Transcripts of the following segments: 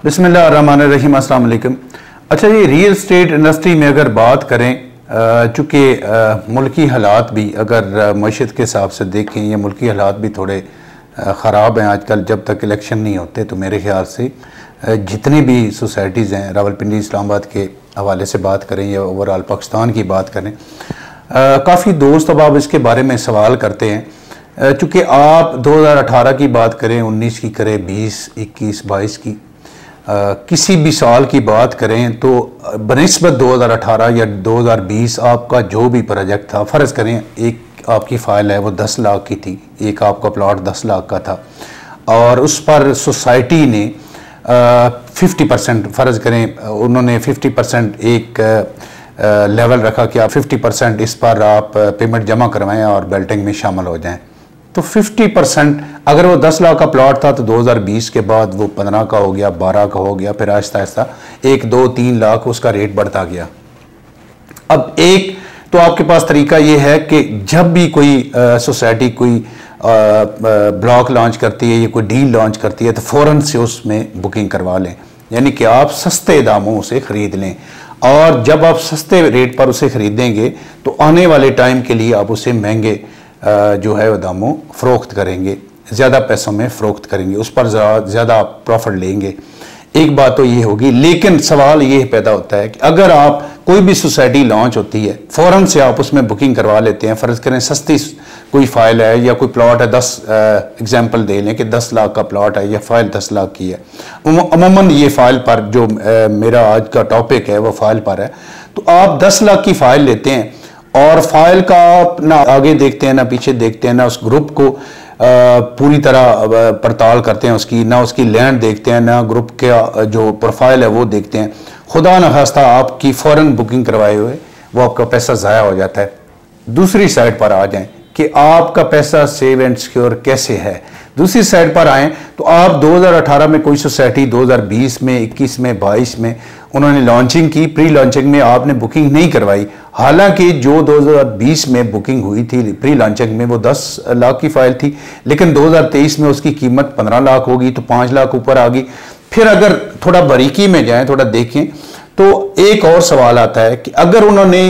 बिस्मिल्लाहिर्रहमानिर्रहीम, अस्सलाम वालेकुम। अच्छा, ये रियल स्टेट इंडस्ट्री में अगर बात करें, चूँकि मुल्की हालात भी अगर मईशत के हिसाब से देखें, ये मुल्की हालात भी थोड़े ख़राब हैं आजकल। जब तक इलेक्शन नहीं होते तो मेरे ख्याल से जितनी भी सोसाइटीज़ हैं, रावलपिंडी इस्लामाबाद के हवाले से बात करें या ओवरऑल पाकिस्तान की बात करें, काफ़ी दोस्त अब आप इसके बारे में सवाल करते हैं। चूँकि आप 2018 की बात करें, 19 की करें, 20, 21, 22 की किसी भी साल की बात करें तो बनिस्बत 2018 या 2020 आपका जो भी प्रोजेक्ट था, फ़र्ज़ करें एक आपकी फ़ाइल है वो 10 लाख की थी, एक आपका प्लॉट 10 लाख का था और उस पर सोसाइटी ने 50% फ़र्ज़ करें, उन्होंने 50% एक लेवल रखा कि आप 50% इस पर आप पेमेंट जमा करवाएं और बेल्टिंग में शामिल हो जाएं। तो 50% अगर वो 10 लाख का प्लॉट था तो 2020 के बाद वो 15 का हो गया, 12 का हो गया, फिर आहिस्ता आहिस्ता 1, 2, 3 लाख उसका रेट बढ़ता गया। अब एक तो आपके पास तरीका ये है कि जब भी कोई सोसाइटी कोई ब्लॉक लॉन्च करती है या कोई डील लॉन्च करती है तो फ़ौरन से उसमें बुकिंग करवा लें, यानी कि आप सस्ते दामों से ख़रीद लें। और जब आप सस्ते रेट पर उसे ख़रीदेंगे तो आने वाले टाइम के लिए आप उसे महंगे जो है वो दामों फ़रोख्त करेंगे, ज़्यादा पैसों में फ़रोख्त करेंगे, उस पर ज़्यादा प्रॉफिट लेंगे। एक बात तो ये होगी, लेकिन सवाल ये पैदा होता है कि अगर आप कोई भी सोसाइटी लॉन्च होती है, फ़ौरन से आप उसमें बुकिंग करवा लेते हैं। फ़र्ज़ करें सस्ती कोई फ़ाइल है या कोई प्लॉट है, 10 एग्जांपल दे लें कि 10 लाख का प्लॉट है या फ़ाइल 10 लाख की है। अमूमन ये फ़ाइल पर जो मेरा आज का टॉपिक है वो फ़ाइल पर है, तो आप 10 लाख की फ़ाइल लेते हैं और फाइल का आप ना आगे देखते हैं ना पीछे देखते हैं, ना उस ग्रुप को पूरी तरह पड़ताल करते हैं उसकी, ना उसकी लैंड देखते हैं, ना ग्रुप का जो प्रोफाइल है वो देखते हैं। खुदा न खास्ता आपकी फ़ौरन बुकिंग करवाए हुए वो आपका पैसा ज़ाया हो जाता है। दूसरी साइड पर आ जाएं कि आपका पैसा सेव एंड सिक्योर कैसे है। दूसरी साइड पर आएँ तो आप 2018 में कोई सोसाइटी 2020 में, 21 में, 22 में उन्होंने लॉन्चिंग की, प्री लॉन्चिंग में आपने बुकिंग नहीं करवाई। हालांकि जो 2020 में बुकिंग हुई थी प्री लॉन्चिंग में वो 10 लाख की फ़ाइल थी, लेकिन 2023 में उसकी कीमत 15 लाख होगी, तो 5 लाख ऊपर आ गई। फिर अगर थोड़ा बारीकी में जाएं, थोड़ा देखें तो एक और सवाल आता है कि अगर उन्होंने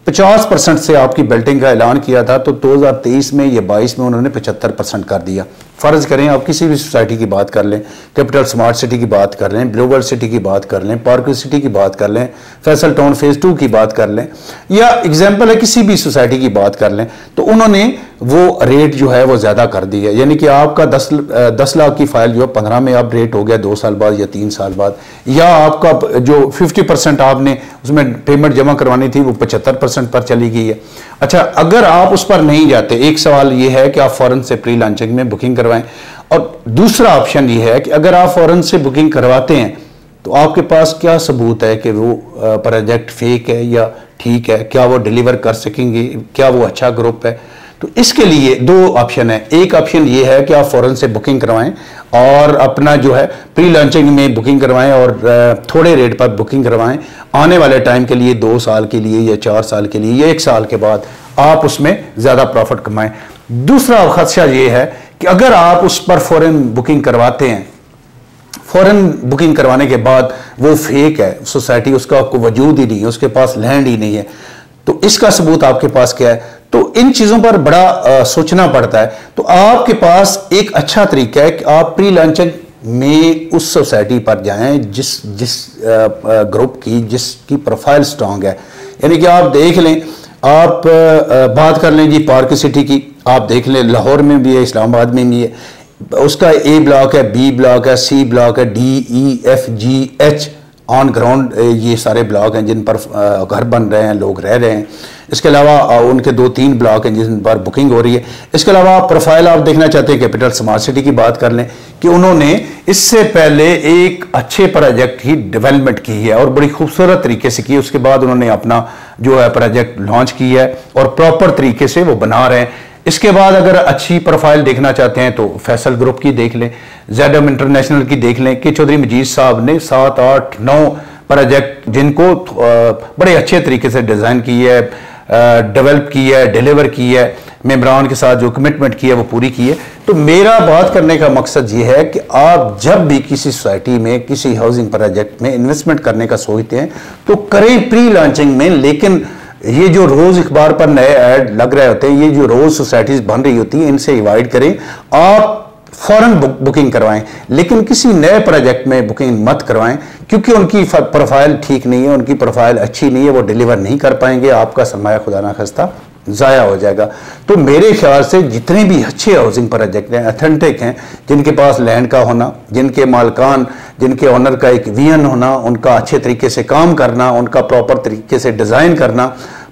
50% से आपकी बेल्टिंग का ऐलान किया था तो 2023 में या 22 में उन्होंने 75% कर दिया। फ़र्ज़ करें आप किसी भी सोसाइटी की बात कर लें, कैपिटल स्मार्ट सिटी की बात कर लें, ग्लोबल सिटी की बात कर लें, पार्क सिटी की बात कर लें, फैसल टाउन फेज़ 2 की बात कर लें, या एग्जाम्पल है किसी भी सोसाइटी की बात कर लें, तो उन्होंने वो रेट जो है वो ज़्यादा कर दी है। यानी कि आपका 10 लाख की फ़ाइल जो है 15 में अब रेट हो गया 2 साल बाद या 3 साल बाद, या आपका जो 50% आपने उसमें पेमेंट जमा करवानी थी वो 75% पर चली गई है। अच्छा, अगर आप उस पर नहीं जाते, एक सवाल ये है कि आप फ़ौरन से प्री लॉन्चिंग में बुकिंग करवाएं, और दूसरा ऑप्शन ये है कि अगर आप फ़ौरन से बुकिंग करवाते हैं तो आपके पास क्या सबूत है कि वो प्रोजेक्ट फेक है या ठीक है, क्या वो डिलीवर कर सकेंगे, क्या वो अच्छा ग्रुप है। तो इसके लिए 2 ऑप्शन है। एक ऑप्शन ये है कि आप फ़ौरन से बुकिंग करवाएं और अपना जो है प्री लॉन्चिंग में बुकिंग करवाएं और थोड़े रेट पर बुकिंग करवाएं। आने वाले टाइम के लिए 2 साल के लिए या 4 साल के लिए या 1 साल के बाद आप उसमें ज़्यादा प्रॉफिट कमाएं। दूसरा खदशा ये है कि अगर आप उस पर फ़ौरन बुकिंग करवाते हैं, फ़ौरन बुकिंग करवाने के बाद वो फेक है सोसाइटी, उसका आपको वजूद ही नहीं है, उसके पास लैंड ही नहीं है, तो इसका सबूत आपके पास क्या है? तो इन चीज़ों पर बड़ा सोचना पड़ता है। तो आपके पास एक अच्छा तरीका है कि आप प्री लॉन्चिंग में उस सोसाइटी पर जाएं जिस ग्रुप की, जिसकी प्रोफाइल स्ट्रांग है। यानी कि आप देख लें, आप बात कर लें जी पार्क सिटी की, आप देख लें लाहौर में भी है, इस्लामाबाद में भी है, उसका ए ब्लॉक है, बी ब्लॉक है, सी ब्लॉक है, D, E, F, G, H on ground ये सारे ब्लॉक हैं जिन पर घर बन रहे हैं, लोग रह रहे हैं। इसके अलावा उनके 2-3 ब्लॉक हैं जिन पर बुकिंग हो रही है। इसके अलावा प्रोफाइल आप देखना चाहते हैं, कैपिटल स्मार्ट सिटी की बात कर लें कि उन्होंने इससे पहले एक अच्छे प्रोजेक्ट की डेवलपमेंट की है और बड़ी खूबसूरत तरीके से की है। उसके बाद उन्होंने अपना जो है प्रोजेक्ट लॉन्च किया है और प्रॉपर तरीके से वो बना रहे हैं। इसके बाद अगर अच्छी प्रोफाइल देखना चाहते हैं तो फैसल ग्रुप की देख लें, ZM इंटरनेशनल की देख लें कि चौधरी मजीद साहब ने 7, 8, 9 प्रोजेक्ट जिनको बड़े अच्छे तरीके से डिज़ाइन की है, डेवलप की है, डिलीवर की है, मेंबरान के साथ जो कमिटमेंट की है वो पूरी की है। तो मेरा बात करने का मकसद ये है कि आप जब भी किसी सोसाइटी में किसी हाउसिंग प्रोजेक्ट में इन्वेस्टमेंट करने का सोचते हैं तो करें प्री लॉन्चिंग में, लेकिन ये जो रोज अखबार पर नए ऐड लग रहे होते हैं, ये जो रोज सोसाइटीज बन रही होती है, इनसे अवॉइड करें। आप फौरन बुकिंग करवाएं, लेकिन किसी नए प्रोजेक्ट में बुकिंग मत करवाएं, क्योंकि उनकी प्रोफाइल ठीक नहीं है, उनकी प्रोफाइल अच्छी नहीं है, वो डिलीवर नहीं कर पाएंगे, आपका सरमाया खुदा ना खास्ता ज़ाया हो जाएगा। तो मेरे ख्याल से जितने भी अच्छे हाउसिंग प्रोजेक्ट हैं, अथेंटिक हैं, जिनके पास लैंड का होना, जिनके मालकान, जिनके ओनर का एक विजन होना, उनका अच्छे तरीके से काम करना, उनका प्रॉपर तरीके से डिज़ाइन करना,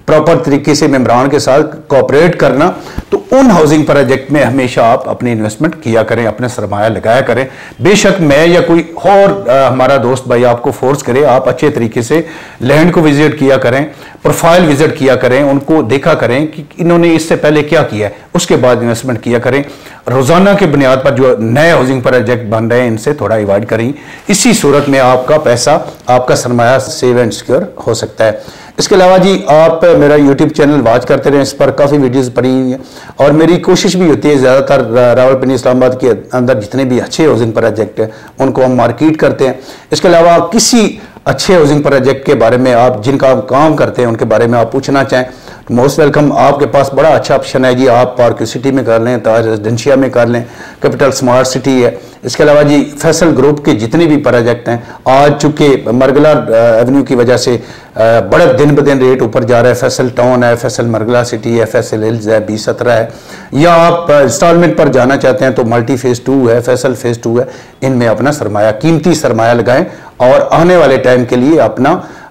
प्रॉपर तरीके से मेंबरान के साथ कोऑपरेट करना, तो उन हाउसिंग प्रोजेक्ट में हमेशा आप अपनी इन्वेस्टमेंट किया करें, अपने सरमाया लगाया करें। बेशक मैं या कोई और हमारा दोस्त भाई आपको फोर्स करे, आप अच्छे तरीके से लैंड को विजिट किया करें, प्रोफाइल विजिट किया करें, उनको देखा करें कि इन्होंने इससे पहले क्या किया है, उसके बाद इन्वेस्टमेंट किया करें। रोजाना की बुनियाद पर जो नए हाउसिंग प्रोजेक्ट बन रहे हैं, इनसे थोड़ा अवॉइड करें। इसी सूरत में आपका पैसा, आपका सरमाया सेव एंड सिक्योर हो सकता है। इसके अलावा जी आप मेरा यूट्यूब चैनल वॉच करते रहें, इस पर काफ़ी वीडियोस पड़ी हुई हैं, और मेरी कोशिश भी होती है ज़्यादातर रावलपिंडी इस्लामाबाद के अंदर जितने भी अच्छे हाउसिंग प्रोजेक्ट हैं उनको हम मार्केट करते हैं। इसके अलावा किसी अच्छे हाउसिंग प्रोजेक्ट के बारे में आप जिनका आप काम करते हैं उनके बारे में आप पूछना चाहें, मोस्ट वेलकम। आपके पास बड़ा अच्छा ऑप्शन है जी, आप पार्क सिटी में कर लें, ताज रेजिडेंशिया में कर लें, कैपिटल स्मार्ट सिटी है। इसके अलावा जी फैसल ग्रुप के जितने भी प्रोजेक्ट हैं, आज चूँकि मरगला एवेन्यू की वजह से बड़े दिन ब दिन रेट ऊपर जा रहा है, फैसल टाउन है, फैसल मरगला सिटी है, फैसल हिल्स है, 2017 है, या आप इंस्टॉलमेंट पर जाना चाहते हैं तो मल्टी फेज 2 है, फैसल फेज 2 है। इनमें अपना सरमाया, कीमती सरमाया लगाएं और आने वाले टाइम के लिए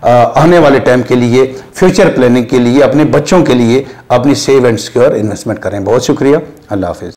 आने वाले टाइम के लिए फ्यूचर प्लानिंग के लिए, अपने बच्चों के लिए अपनी सेव एंड सिक्योर इन्वेस्टमेंट करें। बहुत शुक्रिया, अल्लाह हाफिज़।